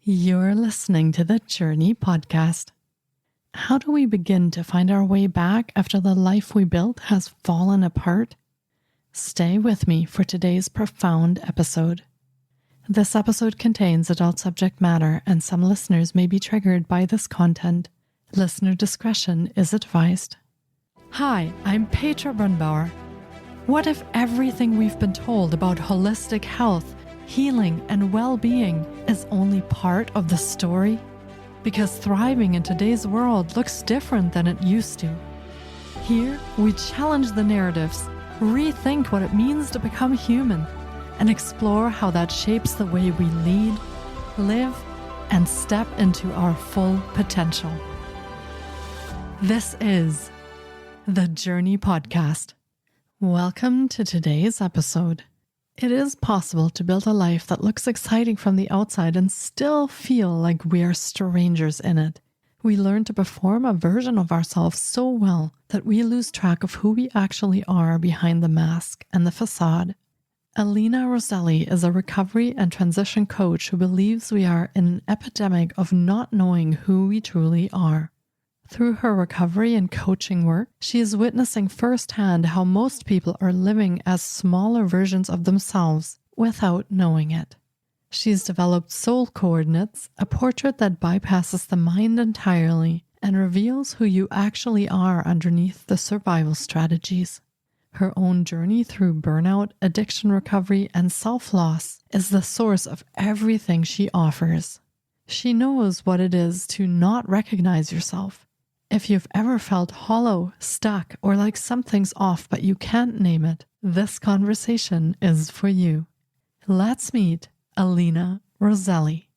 You're listening to the Jōrni podcast. How do we begin to find our way back after the life we built has fallen apart? Stay with me for today's profound episode. This episode contains adult subject matter, and some listeners may be triggered by this content. Listener discretion is advised. Hi, I'm Petra Brunnbauer. What if everything we've been told about holistic health, healing, and well-being is only part of the story? Because thriving in today's world looks different than it used to. Here, we challenge the narratives, rethink what it means to become human, and explore how that shapes the way we lead, live, and step into our full potential. This is the Jōrni podcast. Welcome to today's episode. It is possible to build a life that looks exciting from the outside and still feel like we are strangers in it. We learn to perform a version of ourselves so well that we lose track of who we actually are behind the mask and the facade. Alina Roselli is a recovery and transition coach who believes we are in an epidemic of not knowing who we truly are. Through her recovery and coaching work, she is witnessing firsthand how most people are living as smaller versions of themselves without knowing it. She's developed Soul Coordinates, a portrait that bypasses the mind entirely and reveals who you actually are underneath the survival strategies. Her own journey through burnout, addiction recovery, and self-loss is the source of everything she offers. She knows what it is to not recognize yourself. If you've ever felt hollow, stuck, or like something's off but you can't name it, this conversation is for you. Let's meet Alina Roselli.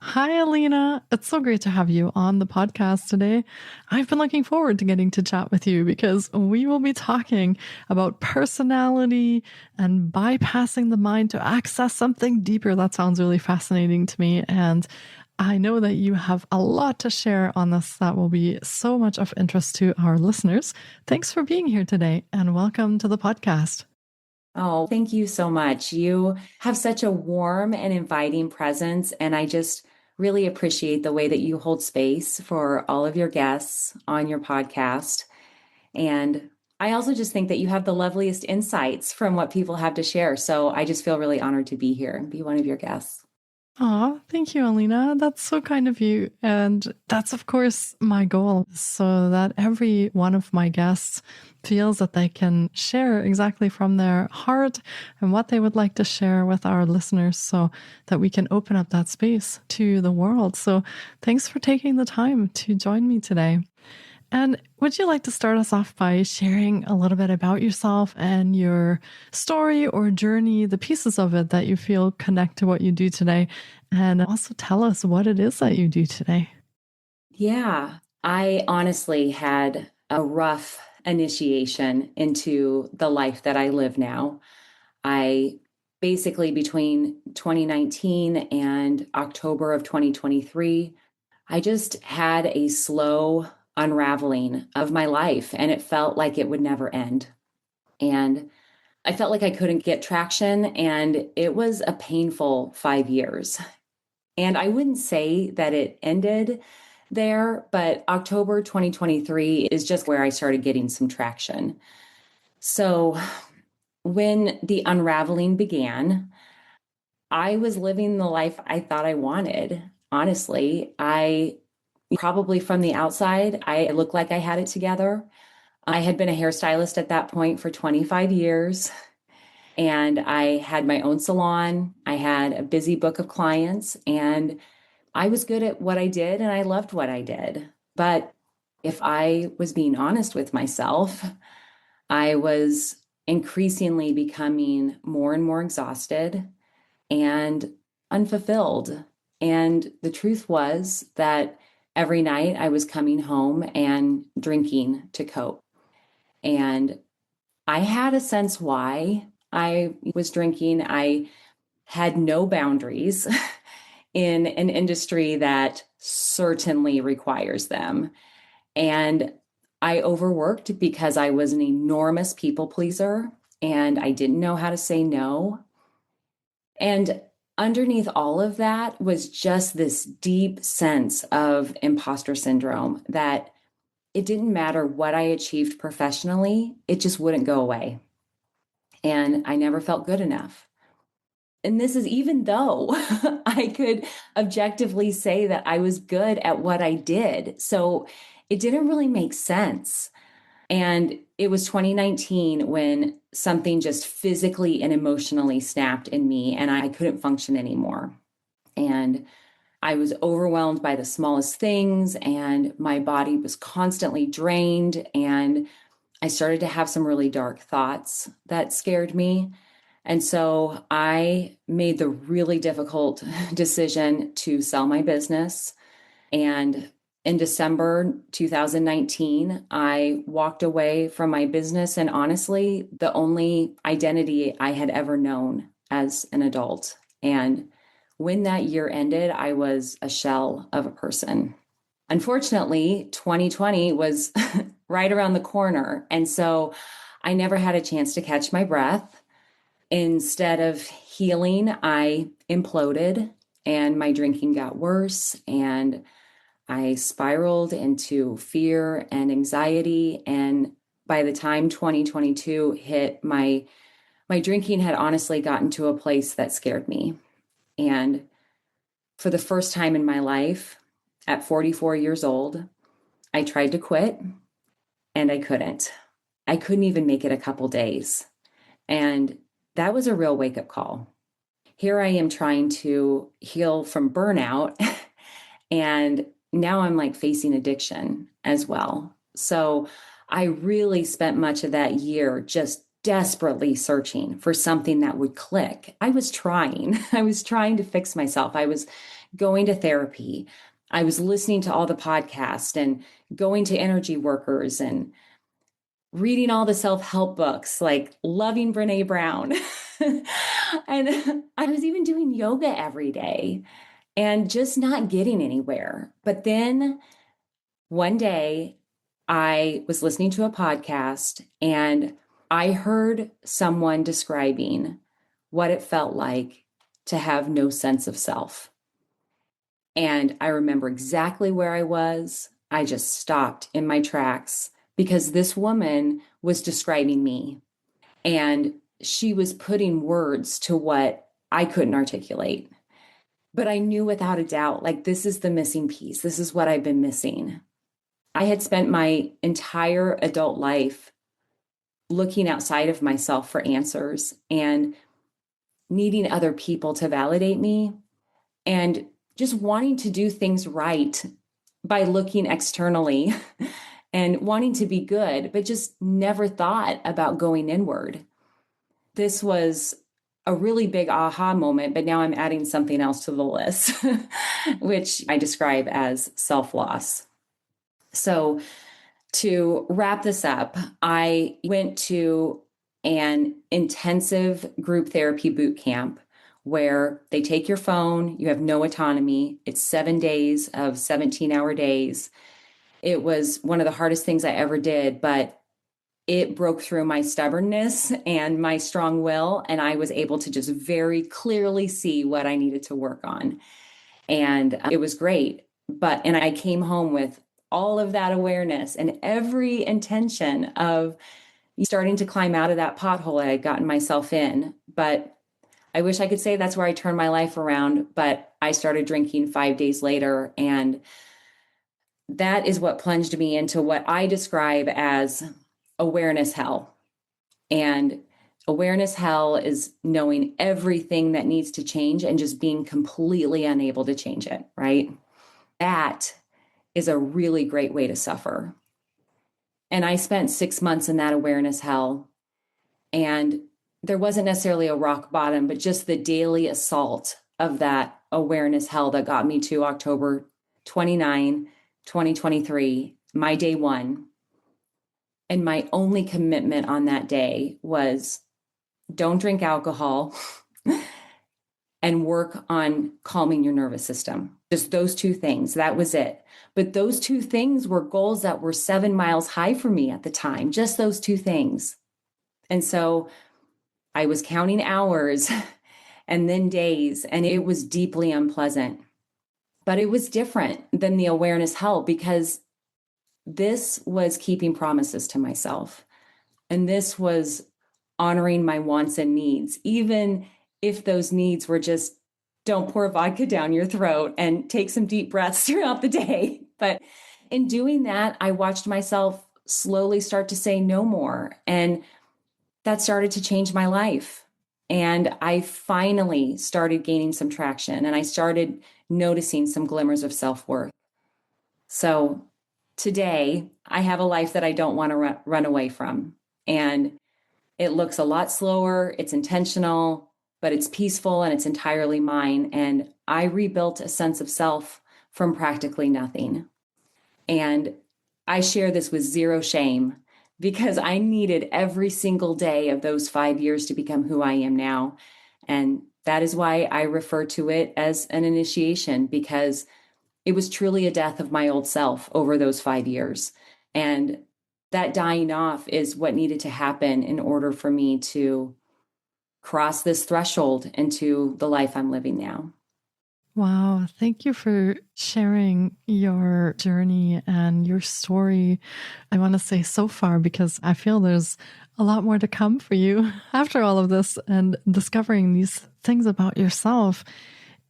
Hi, Alina. It's so great to have you on the podcast today. I've been looking forward to getting to chat with you because we will be talking about personality and bypassing the mind to access something deeper. That sounds really fascinating to me. And I know that you have a lot to share on this that will be so much of interest to our listeners. Thanks for being here today and welcome to the podcast. Oh, thank you so much. You have such a warm and inviting presence, and I just really appreciate the way that you hold space for all of your guests on your podcast. And I also just think that you have the loveliest insights from what people have to share. So I just feel really honored to be here and be one of your guests. Oh, thank you, Alina. That's so kind of you. And that's, of course, my goal, so that every one of my guests feels that they can share exactly from their heart and what they would like to share with our listeners so that we can open up that space to the world. So thanks for taking the time to join me today. And would you like to start us off by sharing a little bit about yourself and your story or journey, the pieces of it that you feel connect to what you do today, and also tell us what it is that you do today? Yeah, I honestly had a rough initiation into the life that I live now. I basically, between 2019 and October of 2023, I just had a slow unraveling of my life, and it felt like it would never end. And I felt like I couldn't get traction, and it was a painful 5 years. And I wouldn't say that it ended there, but October 2023 is just where I started getting some traction. So when the unraveling began, I was living the life I thought I wanted. Honestly, probably from the outside, I looked like I had it together. I had been a hairstylist at that point for 25 years, and I had my own salon. I had a busy book of clients, and I was good at what I did, and I loved what I did. But if I was being honest with myself, I was increasingly becoming more and more exhausted and unfulfilled. And the truth was that every night I was coming home and drinking to cope. And I had a sense why I was drinking. I had no boundaries in an industry that certainly requires them. And I overworked because I was an enormous people pleaser and I didn't know how to say no. And underneath all of that was just this deep sense of imposter syndrome that it didn't matter what I achieved professionally, it just wouldn't go away. And I never felt good enough. And this is even though I could objectively say that I was good at what I did. So it didn't really make sense. And it was 2019 when something just physically and emotionally snapped in me and I couldn't function anymore. And I was overwhelmed by the smallest things and my body was constantly drained. And I started to have some really dark thoughts that scared me. And so I made the really difficult decision to sell my business. And in December 2019, I walked away from my business and honestly, the only identity I had ever known as an adult. And when that year ended, I was a shell of a person. Unfortunately, 2020 was right around the corner. And so I never had a chance to catch my breath. Instead of healing, I imploded and my drinking got worse and I spiraled into fear and anxiety. And by the time 2022 hit, my drinking had honestly gotten to a place that scared me. And for the first time in my life, at 44 years old, I tried to quit and I couldn't. I couldn't even make it a couple days. And that was a real wake-up call. Here I am trying to heal from burnout, and now I'm like facing addiction as well. So I really spent much of that year just desperately searching for something that would click. I was trying to fix myself. I was going to therapy. I was listening to all the podcasts and going to energy workers and reading all the self-help books, like loving Brene Brown. And I was even doing yoga every day and just not getting anywhere. But then one day I was listening to a podcast and I heard someone describing what it felt like to have no sense of self. And I remember exactly where I was. I just stopped in my tracks because this woman was describing me and she was putting words to what I couldn't articulate. But I knew without a doubt, like, this is the missing piece. This is what I've been missing. I had spent my entire adult life looking outside of myself for answers and needing other people to validate me and just wanting to do things right by looking externally and wanting to be good, but just never thought about going inward. This was a really big aha moment, but now I'm adding something else to the list, which I describe as self-loss. So to wrap this up, I went to an intensive group therapy boot camp where they take your phone, you have no autonomy. It's 7 days of 17-hour days. It was one of the hardest things I ever did, but it broke through my stubbornness and my strong will, and I was able to just very clearly see what I needed to work on. And it was great. And I came home with all of that awareness and every intention of starting to climb out of that pothole I had gotten myself in. But I wish I could say that's where I turned my life around, but I started drinking 5 days later. And that is what plunged me into what I describe as awareness hell. And awareness hell is knowing everything that needs to change and just being completely unable to change it, right? That is a really great way to suffer. And I spent 6 months in that awareness hell. And there wasn't necessarily a rock bottom, but just the daily assault of that awareness hell that got me to October 29, 2023, my day one. And my only commitment on that day was don't drink alcohol and work on calming your nervous system. Just those two things. That was it. But those two things were goals that were 7 miles high for me at the time, just those two things. And so I was counting hours and then days, and it was deeply unpleasant. But it was different than the awareness help, because this was keeping promises to myself. And this was honoring my wants and needs, even if those needs were just don't pour vodka down your throat and take some deep breaths throughout the day. But in doing that, I watched myself slowly start to say no more. And that started to change my life. And I finally started gaining some traction, and I started noticing some glimmers of self-worth. So today I have a life that I don't want to run away from. And it looks a lot slower. It's intentional, but it's peaceful and it's entirely mine. And I rebuilt a sense of self from practically nothing. And I share this with zero shame, because I needed every single day of those 5 years to become who I am now. And that is why I refer to it as an initiation, because it was truly a death of my old self over those 5 years. And that dying off is what needed to happen in order for me to cross this threshold into the life I'm living now. Wow. Thank you for sharing your journey and your story. I want to say so far, because I feel there's a lot more to come for you after all of this and discovering these things about yourself.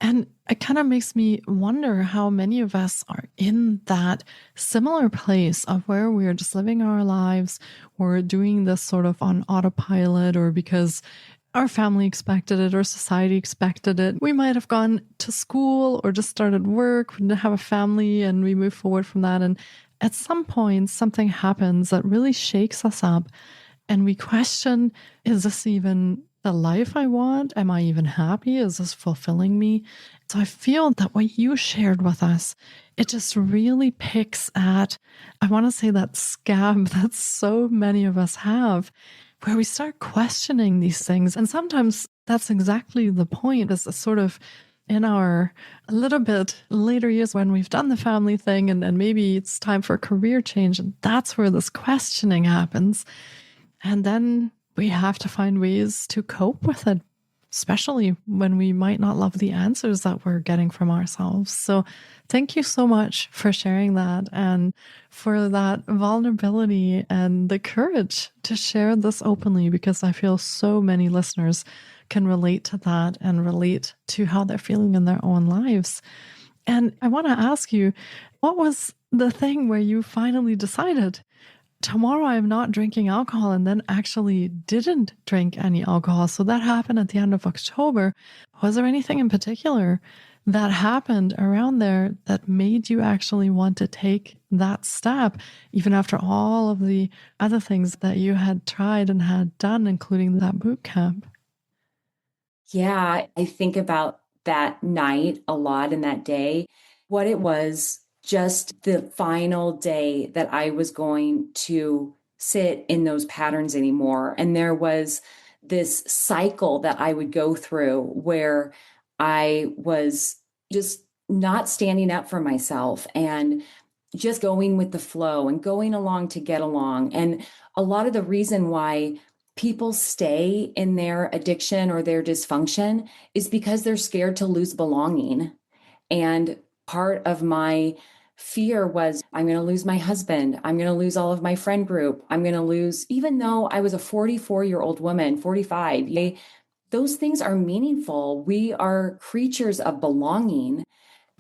And it kind of makes me wonder how many of us are in that similar place of where we're just living our lives. We're doing this sort of on autopilot, or because our family expected it or society expected it. We might have gone to school or just started work, we didn't have a family, and we move forward from that. And at some point, something happens that really shakes us up, and we question, is this even the life I want? Am I even happy? Is this fulfilling me? So I feel that what you shared with us, it just really picks at, I want to say, that scab that so many of us have, where we start questioning these things. And sometimes that's exactly the point, is a sort of in our a little bit later years when we've done the family thing, and maybe it's time for a career change. And that's where this questioning happens. And then we have to find ways to cope with it, especially when we might not love the answers that we're getting from ourselves. So thank you so much for sharing that, and for that vulnerability and the courage to share this openly, because I feel so many listeners can relate to that and relate to how they're feeling in their own lives. And I want to ask you, what was the thing where you finally decided, tomorrow I'm not drinking alcohol, and then actually didn't drink any alcohol? So that happened at the end of October. Was there anything in particular that happened around there that made you actually want to take that step, even after all of the other things that you had tried and had done, including that boot camp? Yeah, I think about that night a lot, in that day. What it was, just the final day that I was going to sit in those patterns anymore. And there was this cycle that I would go through where I was just not standing up for myself and just going with the flow and going along to get along. And a lot of the reason why people stay in their addiction or their dysfunction is because they're scared to lose belonging. And part of my fear was, I'm going to lose my husband. I'm going to lose all of my friend group. I'm going to lose, even though I was a 44-year-old woman, 45, those things are meaningful. We are creatures of belonging.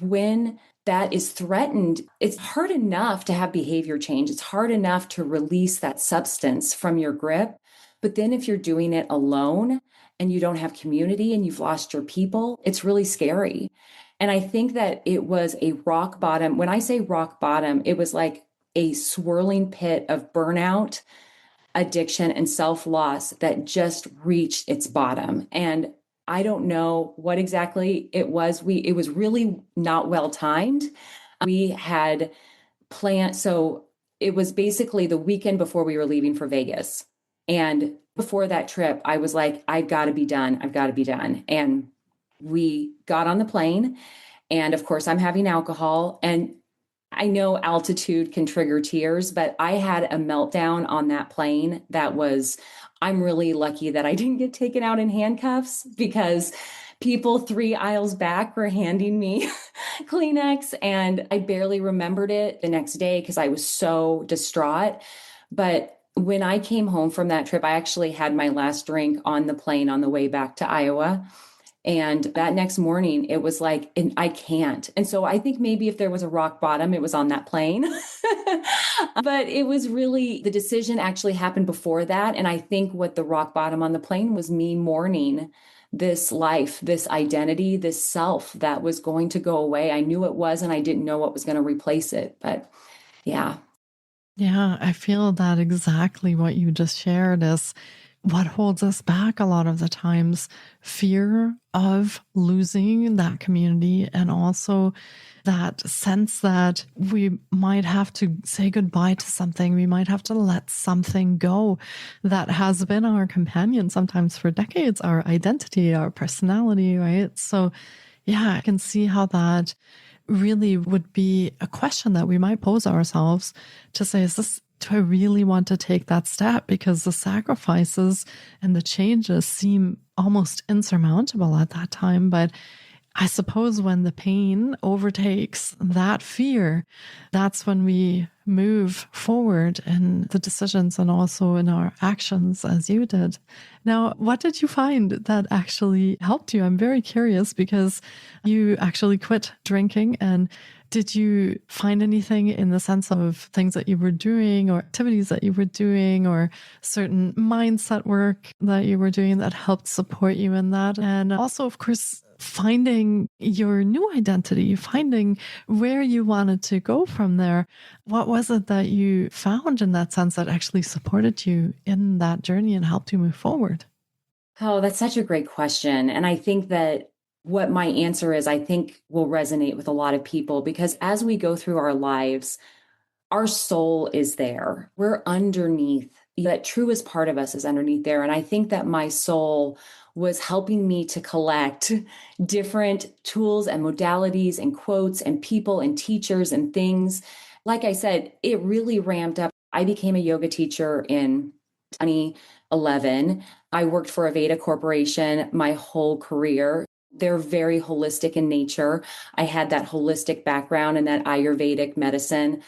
When that is threatened, it's hard enough to have behavior change. It's hard enough to release that substance from your grip. But then if you're doing it alone and you don't have community and you've lost your people, it's really scary. And I think that it was a rock bottom. When I say rock bottom, it was like a swirling pit of burnout, addiction, and self-loss that just reached its bottom. And I don't know what exactly it was. It was really not well timed. We had planned, so it was basically the weekend before we were leaving for Vegas. And before that trip, I was like, I've got to be done. I've got to be done. And we got on the plane, And of course, I'm having alcohol. And I know altitude can trigger tears, but I had a meltdown on that plane that was, I'm really lucky that I didn't get taken out in handcuffs because people 3 aisles back were handing me Kleenex and I barely remembered it the next day because I was so distraught. But when I came home from that trip, I actually had my last drink on the plane on the way back to Iowa. And that next morning, it was like, and I can't. And so I think maybe if there was a rock bottom, it was on that plane. But it was really, the decision actually happened before that. And I think what the rock bottom on the plane was me mourning this life, this identity, this self that was going to go away. I knew it was, and I didn't know what was going to replace it. But yeah. Yeah, I feel that exactly what you just shared is what holds us back a lot of the times, fear of losing that community, and also that sense that we might have to say goodbye to something. We might have to let something go that has been our companion sometimes for decades, our identity, our personality, right? So yeah, I can see how that really would be a question that we might pose ourselves to say, do I really want to take that step? Because the sacrifices and the changes seem almost insurmountable at that time. But I suppose when the pain overtakes that fear, that's when we move forward in the decisions and also in our actions as you did. Now, what did you find that actually helped you? I'm very curious because you actually quit drinking, and did you find anything in the sense of things that you were doing or activities that you were doing or certain mindset work that you were doing that helped support you in that? And also, of course, finding your new identity, finding where you wanted to go from there. What was it that you found in that sense that actually supported you in that journey and helped you move forward? Oh, that's such a great question. And I think that what my answer is, I think will resonate with a lot of people because as we go through our lives, our soul is there. We're underneath. That truest part of us is underneath there. And I think that my soul was helping me to collect different tools and modalities and quotes and people and teachers and things. Like I said, it really ramped up. I became a yoga teacher in 2011. I worked for Aveda Corporation my whole career. They're very holistic in nature. I had that holistic background and that Ayurvedic medicine.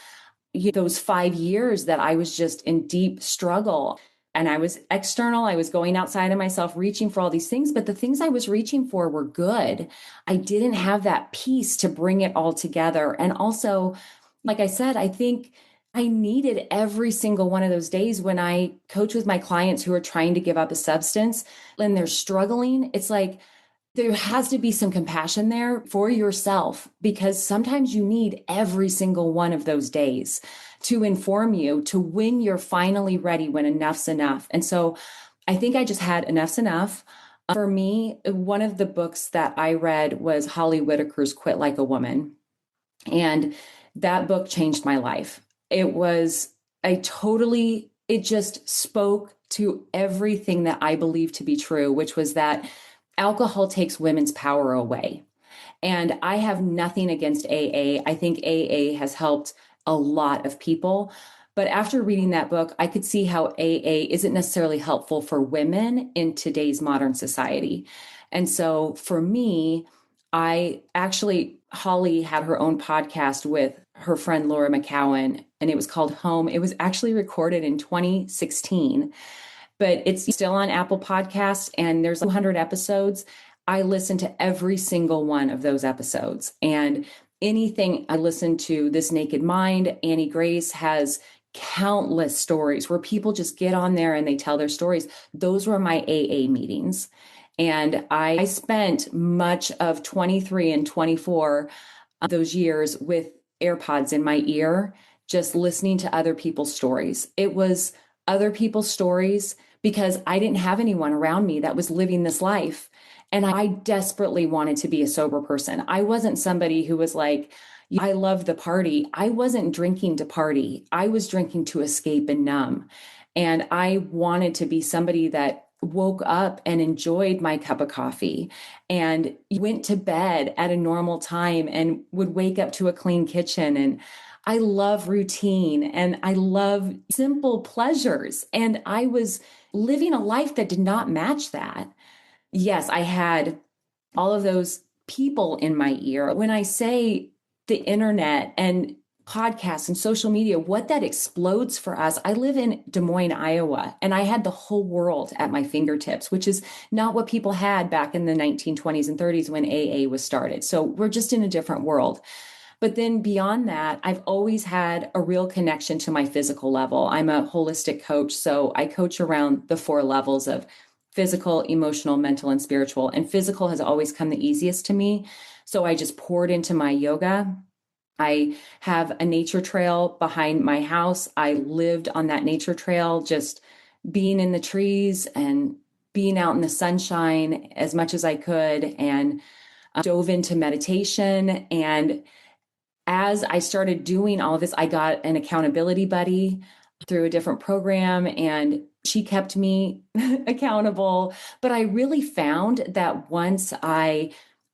Those 5 years that I was just in deep struggle and I was external, I was going outside of myself, reaching for all these things, but the things I was reaching for were good. I didn't have that peace to bring it all together. And also, like I said, I think I needed every single one of those days when I coach with my clients who are trying to give up a substance and they're struggling. It's like, there has to be some compassion there for yourself because sometimes you need every single one of those days to inform you to when you're finally ready, when enough's enough. And so I think I just had enough's enough. For me, one of the books that I read was Holly Whitaker's Quit Like a Woman. And that book changed my life. It just spoke to everything that I believe to be true, which was that alcohol takes women's power away. And I have nothing against AA. I think AA has helped a lot of people. But after reading that book, I could see how AA isn't necessarily helpful for women in today's modern society. And so for me, Holly had her own podcast with her friend Laura McCowan, and it was called Home. It was actually recorded in 2016, but it's still on Apple Podcasts and there's 200 episodes. I listen to every single one of those episodes. And anything I listen to, This Naked Mind, Annie Grace has countless stories where people just get on there and they tell their stories. Those were my AA meetings. And I spent much of 23 and 24 of those years with AirPods in my ear, just listening to other people's stories. It was other people's stories because I didn't have anyone around me that was living this life. And I desperately wanted to be a sober person. I wasn't somebody who was like, I love the party. I wasn't drinking to party. I was drinking to escape and numb. And I wanted to be somebody that woke up and enjoyed my cup of coffee and went to bed at a normal time and would wake up to a clean kitchen. And I love routine and I love simple pleasures. And I was living a life that did not match that. Yes, I had all of those people in my ear. When I say the internet and podcasts and social media, what that explodes for us. I live in Des Moines, Iowa, and I had the whole world at my fingertips, which is not what people had back in the 1920s and 30s when AA was started. So we're just in a different world. But then beyond that, I've always had a real connection to my physical level. I'm a holistic coach, so I coach around the 4 levels of physical, emotional, mental, and spiritual. And physical has always come the easiest to me. So I just poured into my yoga. I have a nature trail behind my house. I lived on that nature trail, just being in the trees and being out in the sunshine as much as I could, and dove into meditation. And as I started doing all of this, I got an accountability buddy through a different program, and she kept me accountable. But I really found that once I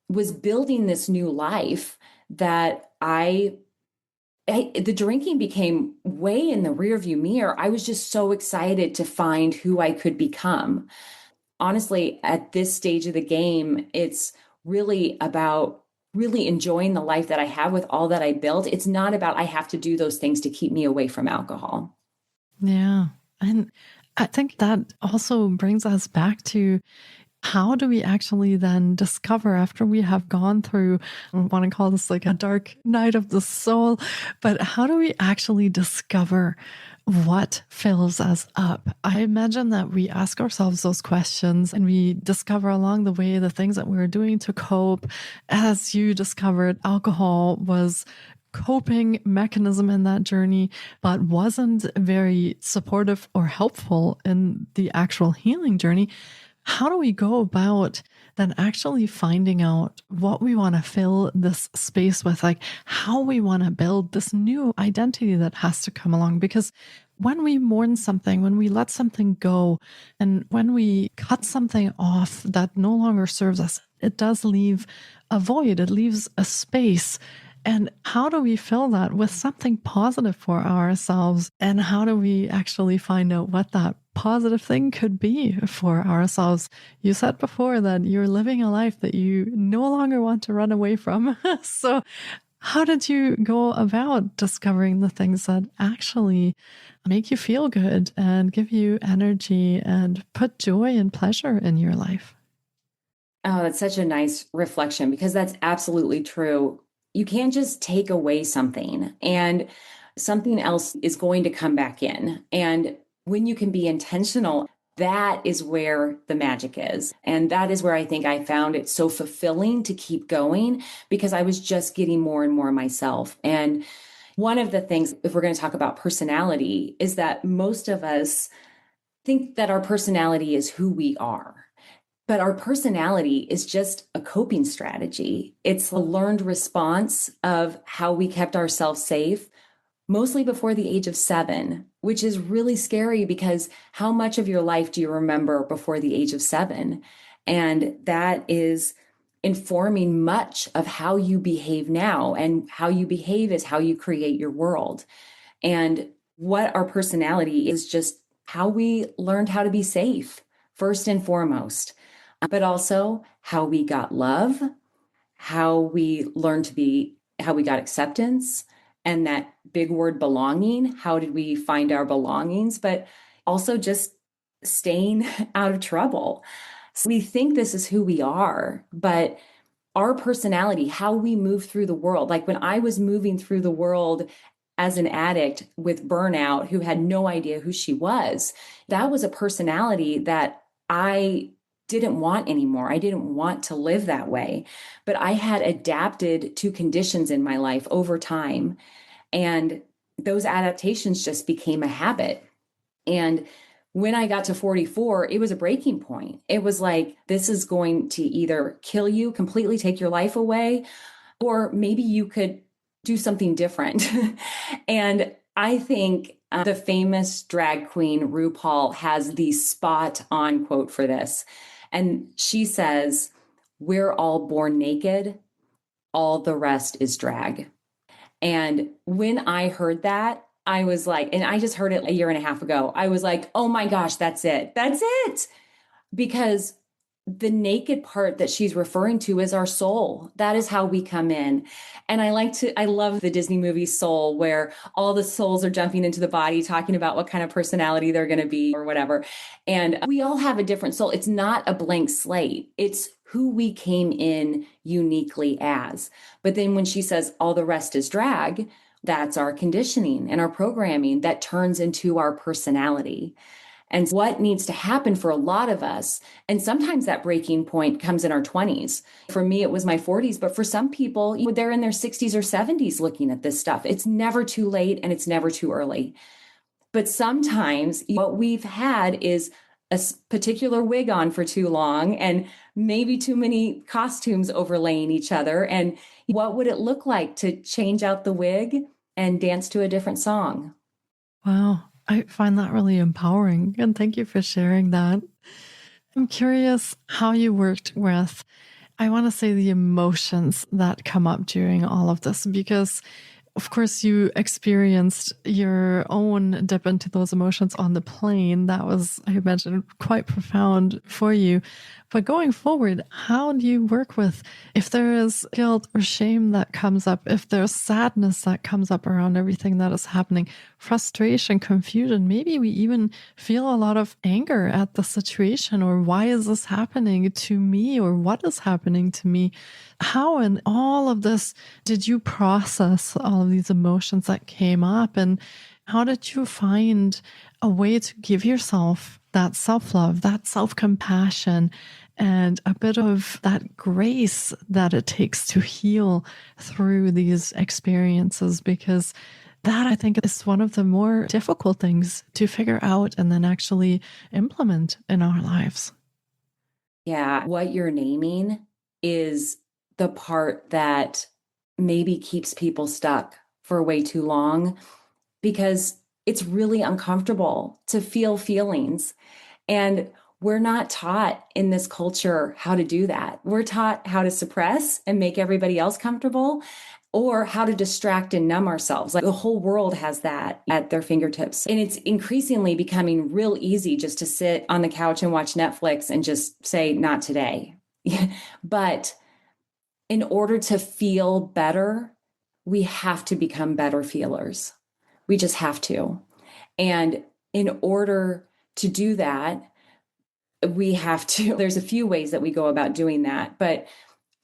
was building this new life, that the drinking became way in the rearview mirror. I was just so excited to find who I could become. Honestly, at this stage of the game, it's really about really enjoying the life that I have with all that I built. It's not about I have to do those things to keep me away from alcohol. Yeah. And I think that also brings us back to how do we actually then discover after we have gone through, I don't want to call this like a dark night of the soul, but how do we actually discover what fills us up? I imagine that we ask ourselves those questions and we discover along the way the things that we were doing to cope. As you discovered, alcohol was coping mechanism in that journey, but wasn't very supportive or helpful in the actual healing journey. How do we go about then actually finding out what we want to fill this space with, like how we want to build this new identity that has to come along? Because when we mourn something, when we let something go, and when we cut something off that no longer serves us, it does leave a void, it leaves a space. And how do we fill that with something positive for ourselves? And how do we actually find out what that positive thing could be for ourselves? You said before that you're living a life that you no longer want to run away from. So how did you go about discovering the things that actually make you feel good and give you energy and put joy and pleasure in your life? Oh, that's such a nice reflection, because that's absolutely true. You can't just take away something and something else is going to come back in. And when you can be intentional, that is where the magic is. And that is where I think I found it so fulfilling to keep going, because I was just getting more and more myself. And one of the things, if we're going to talk about personality, is that most of us think that our personality is who we are. But our personality is just a coping strategy. It's a learned response of how we kept ourselves safe, mostly before the age of 7, which is really scary, because how much of your life do you remember before the age of 7? And that is informing much of how you behave now. And how you behave is how you create your world. And what our personality is just how we learned how to be safe, first and foremost, but also how we got love, how we learned to be, how we got acceptance, and that big word belonging. How did we find our belongings? But also just staying out of trouble. So we think this is who we are, but our personality, how we move through the world. Like when I was moving through the world as an addict with burnout, who had no idea who she was, that was a personality that I didn't want anymore. I didn't want to live that way, but I had adapted to conditions in my life over time. And those adaptations just became a habit. And when I got to 44, it was a breaking point. It was like, this is going to either kill you, completely take your life away, or maybe you could do something different. And I think the famous drag queen RuPaul has the spot on quote for this. And she says, "We're all born naked, all the rest is drag." And when I heard that, I was like, and I just heard it a year and a half ago, I was like, oh my gosh, that's it. That's it. Because the naked part that she's referring to is our soul. That is how we come in. And I love the Disney movie Soul, where all the souls are jumping into the body, talking about what kind of personality they're going to be or whatever. And we all have a different soul. It's not a blank slate. It's who we came in uniquely as. But then when she says all the rest is drag, that's our conditioning and our programming that turns into our personality. And what needs to happen for a lot of us, and sometimes that breaking point comes in our 20s. For me, it was my 40s, but for some people, they're in their 60s or 70s looking at this stuff. It's never too late and it's never too early. But sometimes what we've had is a particular wig on for too long and maybe too many costumes overlaying each other. And what would it look like to change out the wig and dance to a different song? Wow. I find that really empowering. And thank you for sharing that. I'm curious how you worked with, I want to say, the emotions that come up during all of this, because of course you experienced your own dip into those emotions on the plane. That was, I imagine, quite profound for you. But going forward, how do you work with if there is guilt or shame that comes up, if there's sadness that comes up around everything that is happening, frustration, confusion, maybe we even feel a lot of anger at the situation, or why is this happening to me, or what is happening to me? How in all of this did you process all of these emotions that came up, and how did you find a way to give yourself that self-love, that self-compassion, and a bit of that grace that it takes to heal through these experiences? Because that, I think, is one of the more difficult things to figure out and then actually implement in our lives. Yeah, what you're naming is the part that maybe keeps people stuck for way too long, because it's really uncomfortable to feel feelings. And we're not taught in this culture how to do that. We're taught how to suppress and make everybody else comfortable, or how to distract and numb ourselves. Like the whole world has that at their fingertips. And it's increasingly becoming real easy just to sit on the couch and watch Netflix and just say, not today. But in order to feel better, we have to become better feelers. We just have to. And in order to do that, we have to, there's a few ways that we go about doing that. But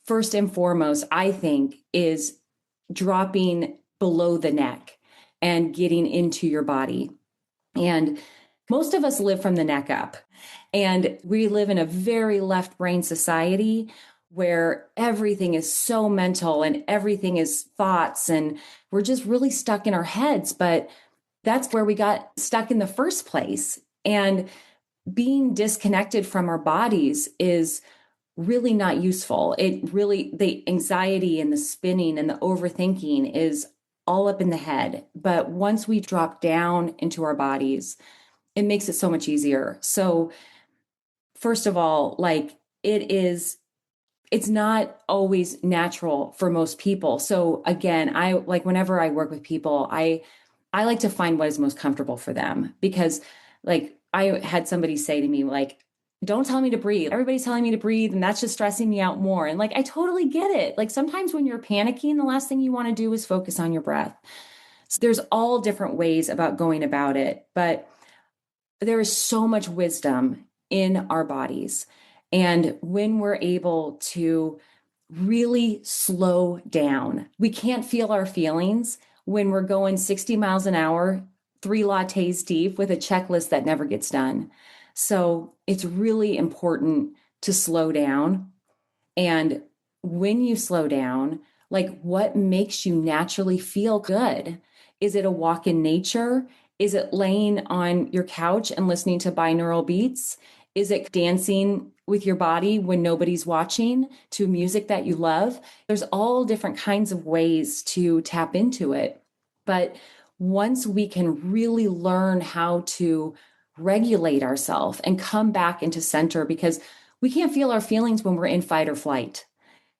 first and foremost, I think, is dropping below the neck and getting into your body. And most of us live from the neck up. And we live in a very left brain society where everything is so mental and everything is thoughts, and we're just really stuck in our heads. But that's where we got stuck in the first place. And being disconnected from our bodies is really not useful. It really, the anxiety and the spinning and the overthinking is all up in the head. But once we drop down into our bodies, it makes it so much easier. So first of all, like it's not always natural for most people. So again, I like, whenever I work with people, I like to find what is most comfortable for them, because like I had somebody say to me, like, don't tell me to breathe. Everybody's telling me to breathe, and that's just stressing me out more. And like, I totally get it. Like sometimes when you're panicking, the last thing you want to do is focus on your breath. So there's all different ways about going about it, but there is so much wisdom in our bodies. And when we're able to really slow down, we can't feel our feelings when we're going 60 miles an hour, 3 lattes deep with a checklist that never gets done. So it's really important to slow down. And when you slow down, like, what makes you naturally feel good? Is it a walk in nature? Is it laying on your couch and listening to binaural beats? Is it dancing with your body when nobody's watching to music that you love? There's all different kinds of ways to tap into it. But once we can really learn how to regulate ourselves and come back into center, because we can't feel our feelings when we're in fight or flight.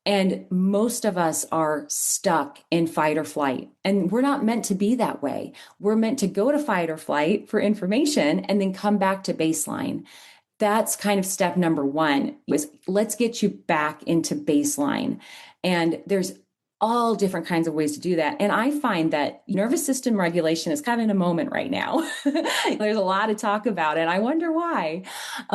And most of us are stuck in fight or flight. And we're not meant to be that way. We're meant to go to fight or flight for information and then come back to baseline. That's kind of step number one, is let's get you back into baseline. And there's all different kinds of ways to do that. And I find that nervous system regulation is kind of in a moment right now. There's a lot to talk about, and I wonder why.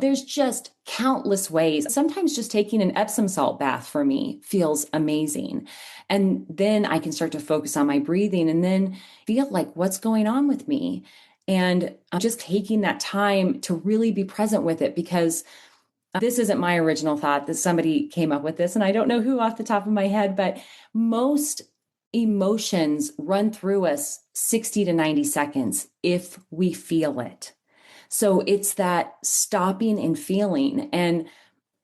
There's just countless ways. Sometimes just taking an Epsom salt bath for me feels amazing. And then I can start to focus on my breathing and then feel like what's going on with me. And I'm just taking that time to really be present with it, because this isn't my original thought. That somebody came up with this, and I don't know who off the top of my head, but most emotions run through us 60 to 90 seconds if we feel it. So it's that stopping and feeling. And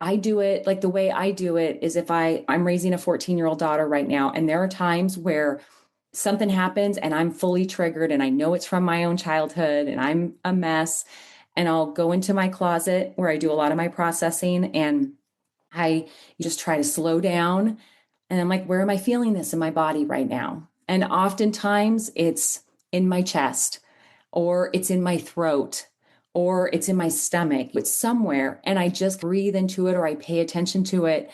I do it like the way I do it is if I'm raising a 14-year-old daughter right now, and there are times where something happens and I'm fully triggered and I know it's from my own childhood and I'm a mess. And I'll go into my closet where I do a lot of my processing, and I just try to slow down. And I'm like, where am I feeling this in my body right now? And oftentimes it's in my chest, or it's in my throat, or it's in my stomach. It's somewhere. And I just breathe into it, or I pay attention to it.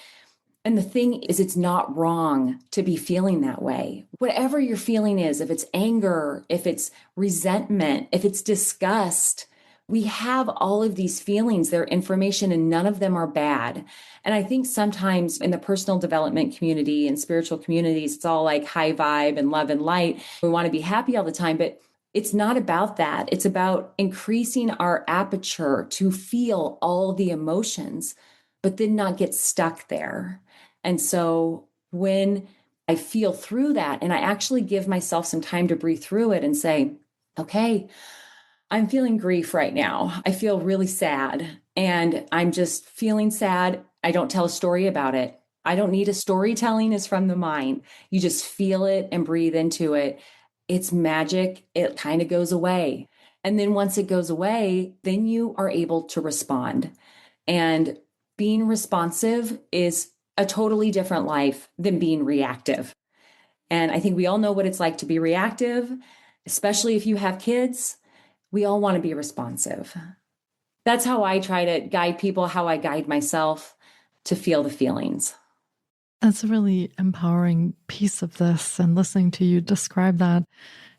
And the thing is, it's not wrong to be feeling that way. Whatever your feeling is, if it's anger, if it's resentment, if it's disgust, we have all of these feelings. They're information, and none of them are bad. And I think sometimes in the personal development community and spiritual communities, it's all like high vibe and love and light. We want to be happy all the time, but it's not about that. It's about increasing our aperture to feel all the emotions, but then not get stuck there. And so when I feel through that, and I actually give myself some time to breathe through it and say, okay, I'm feeling grief right now. I feel really sad, and I'm just feeling sad. I don't tell a story about it. I don't need a storytelling is from the mind. You just feel it and breathe into it. It's magic. It kind of goes away. And then once it goes away, then you are able to respond. And being responsive is a totally different life than being reactive. And I think we all know what it's like to be reactive, especially if you have kids. We all want to be responsive. That's how I try to guide people, how I guide myself to feel the feelings. That's a really empowering piece of this. And listening to you describe that,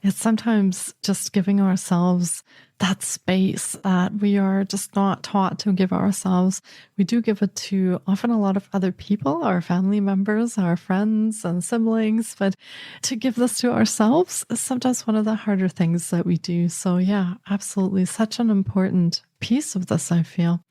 it's sometimes just giving ourselves that space that we are just not taught to give ourselves. We do give it to often a lot of other people, our family members, our friends and siblings, but to give this to ourselves is sometimes one of the harder things that we do. So yeah, absolutely. Such an important piece of this, I feel.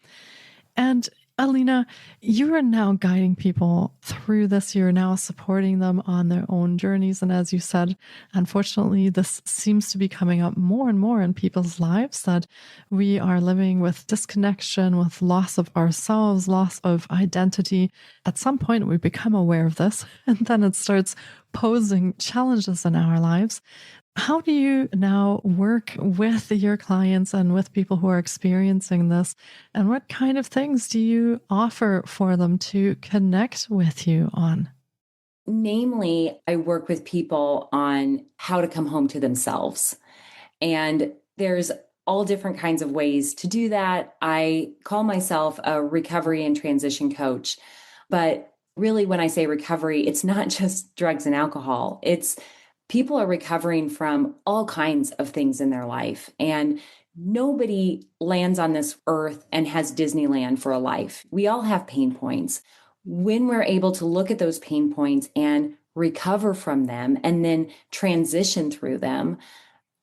And Alina, you are now guiding people through this. You're now supporting them on their own journeys. And as you said, unfortunately, this seems to be coming up more and more in people's lives, that we are living with disconnection, with loss of ourselves, loss of identity. At some point, we become aware of this, and then it starts posing challenges in our lives. How do you now work with your clients and with people who are experiencing this? And what kind of things do you offer for them to connect with you on? Namely, I work with people on how to come home to themselves. And there's all different kinds of ways to do that. I call myself a recovery and transition coach. But really, when I say recovery, it's not just drugs and alcohol. It's people are recovering from all kinds of things in their life. And nobody lands on this earth and has Disneyland for a life. We all have pain points. When we're able to look at those pain points and recover from them and then transition through them,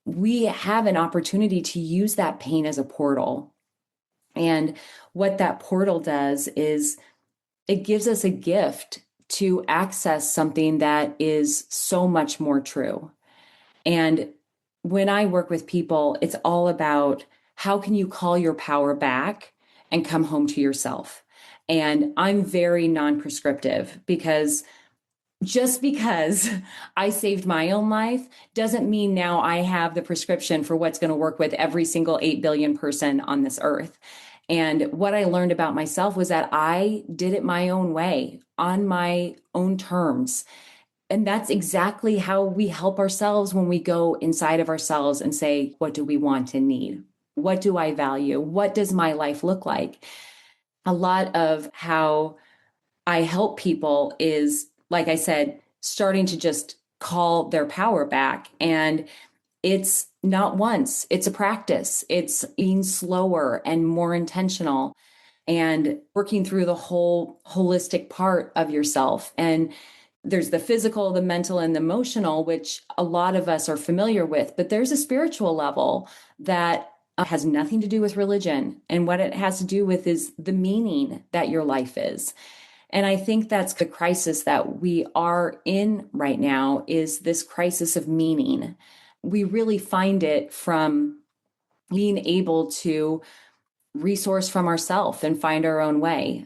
we have an opportunity to use that pain as a portal. And what that portal does is it gives us a gift to access something that is so much more true. And when I work with people, it's all about how can you call your power back and come home to yourself. And I'm very non-prescriptive because just because I saved my own life doesn't mean now I have the prescription for what's going to work with every single 8 billion person on this earth. And what I learned about myself was that I did it my own way on my own terms. And that's exactly how we help ourselves when we go inside of ourselves and say, what do we want and need? What do I value? What does my life look like? A lot of how I help people is, like I said, starting to just call their power back. And it's not once, it's a practice. It's being slower and more intentional and working through the whole holistic part of yourself. And there's the physical, the mental, and the emotional, which a lot of us are familiar with, but there's a spiritual level that has nothing to do with religion. And what it has to do with is the meaning that your life is. And I think that's the crisis that we are in right now, is this crisis of meaning. We really find it from being able to resource from ourselves and find our own way.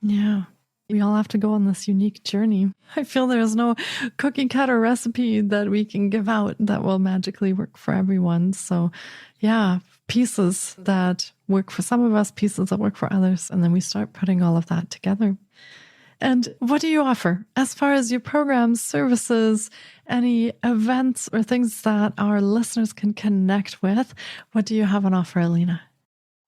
Yeah. We all have to go on this unique journey. I feel there's no cookie cutter recipe that we can give out that will magically work for everyone. So yeah, pieces that work for some of us, pieces that work for others. And then we start putting all of that together. And what do you offer as far as your programs, services, any events or things that our listeners can connect with? What do you have on offer, Alina?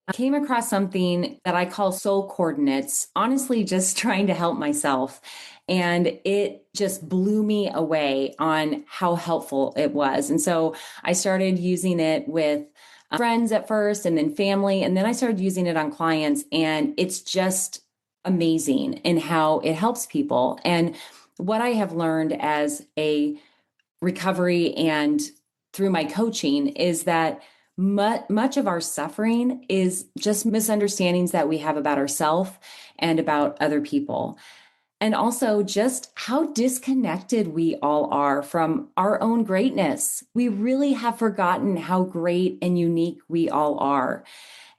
I came across something that I call soul coordinates, honestly, just trying to help myself. And it just blew me away on how helpful it was. And so I started using it with friends at first and then family. And then I started using it on clients. And it's just amazing in how it helps people. And what I have learned as a recovery and through my coaching is that much of our suffering is just misunderstandings that we have about ourselves and about other people. And also just how disconnected we all are from our own greatness. We really have forgotten how great and unique we all are.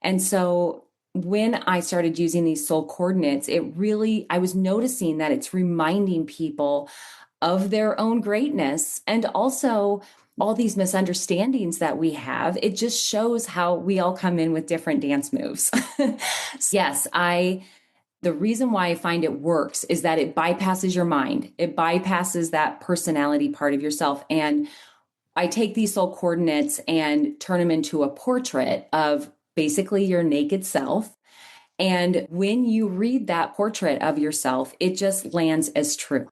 And so when I started using these soul coordinates, I was noticing that it's reminding people of their own greatness and also all these misunderstandings that we have. It just shows how we all come in with different dance moves. Yes, the reason why I find it works is that it bypasses your mind. It bypasses that personality part of yourself. And I take these soul coordinates and turn them into a portrait of basically your naked self. And when you read that portrait of yourself, it just lands as true.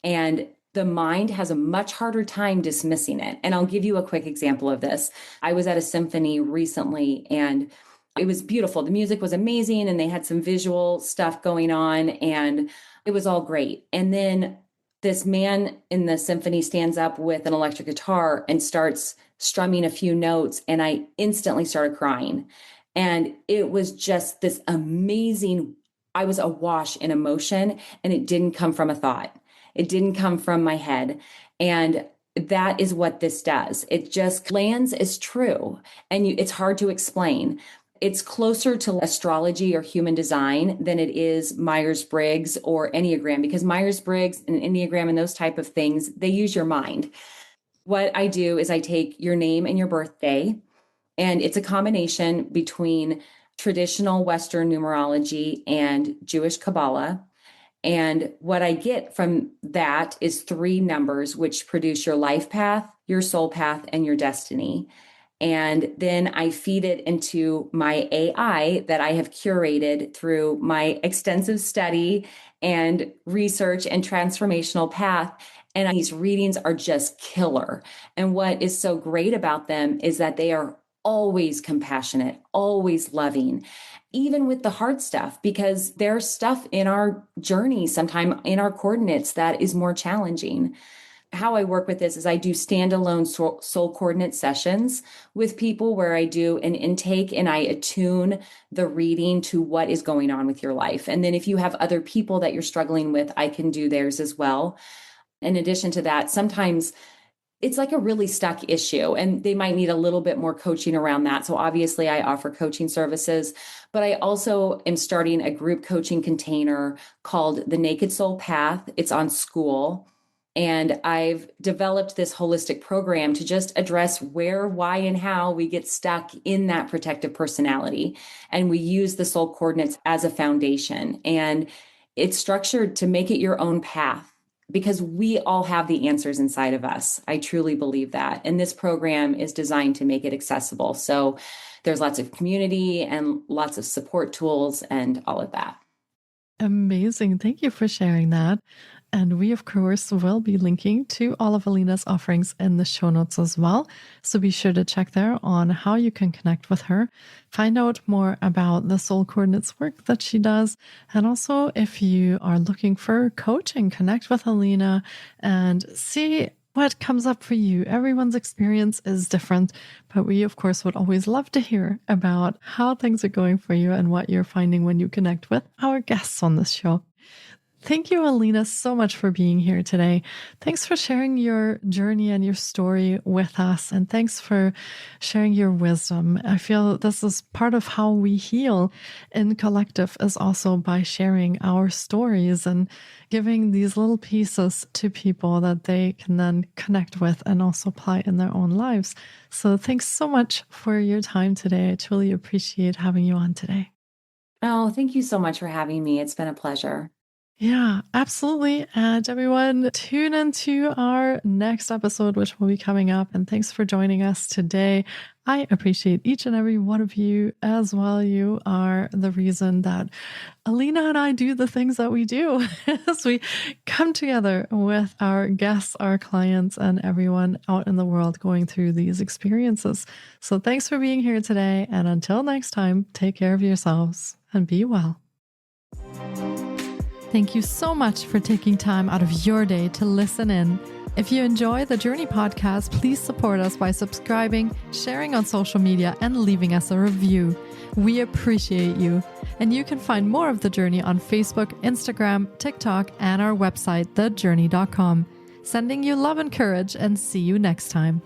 And the mind has a much harder time dismissing it. And I'll give you a quick example of this. I was at a symphony recently and it was beautiful. The music was amazing and they had some visual stuff going on and it was all great. And then this man in the symphony stands up with an electric guitar and starts strumming a few notes. And I instantly started crying. And it was just this amazing, I was awash in emotion and it didn't come from a thought. It didn't come from my head. And that is what this does. It just lands as true. And it's hard to explain. It's closer to astrology or human design than it is Myers-Briggs or Enneagram, because Myers-Briggs and Enneagram and those type of things, they use your mind. What I do is I take your name and your birthday, and it's a combination between traditional Western numerology and Jewish Kabbalah. And what I get from that is 3 numbers, which produce your life path, your soul path, and your destiny. And then I feed it into my AI that I have curated through my extensive study and research and transformational path. And these readings are just killer. And what is so great about them is that they are always compassionate, always loving, even with the hard stuff, because there's stuff in our journey, sometime in our coordinates, that is more challenging. How I work with this is I do standalone soul coordinate sessions with people where I do an intake and I attune the reading to what is going on with your life. And then if you have other people that you're struggling with, I can do theirs as well. In addition to that, sometimes it's like a really stuck issue and they might need a little bit more coaching around that. So obviously I offer coaching services, but I also am starting a group coaching container called the Naked Soul Path. It's on School. And I've developed this holistic program to just address where, why, and how we get stuck in that protective personality. And we use the soul coordinates as a foundation. And it's structured to make it your own path because we all have the answers inside of us. I truly believe that. And this program is designed to make it accessible. So there's lots of community and lots of support tools and all of that. Amazing. Thank you for sharing that. And we, of course, will be linking to all of Alina's offerings in the show notes as well. So be sure to check there on how you can connect with her, find out more about the soul coordinates work that she does. And also, if you are looking for coaching, connect with Alina and see what comes up for you. Everyone's experience is different, but we, of course, would always love to hear about how things are going for you and what you're finding when you connect with our guests on this show. Thank you, Alina, so much for being here today. Thanks for sharing your journey and your story with us. And thanks for sharing your wisdom. I feel this is part of how we heal in collective is also by sharing our stories and giving these little pieces to people that they can then connect with and also apply in their own lives. So thanks so much for your time today. I truly appreciate having you on today. Oh, thank you so much for having me. It's been a pleasure. Yeah, absolutely. And everyone, tune into our next episode, which will be coming up. And thanks for joining us today. I appreciate each and every one of you as well. You are the reason that Alina and I do the things that we do as we come together with our guests, our clients, and everyone out in the world going through these experiences. So thanks for being here today. And until next time, take care of yourselves and be well. Thank you so much for taking time out of your day to listen in. If you enjoy the Jōrni podcast, please support us by subscribing, sharing on social media, and leaving us a review. We appreciate you. And you can find more of The Jōrni on Facebook, Instagram, TikTok, and our website, thejorni.com. Sending you love and courage, and see you next time.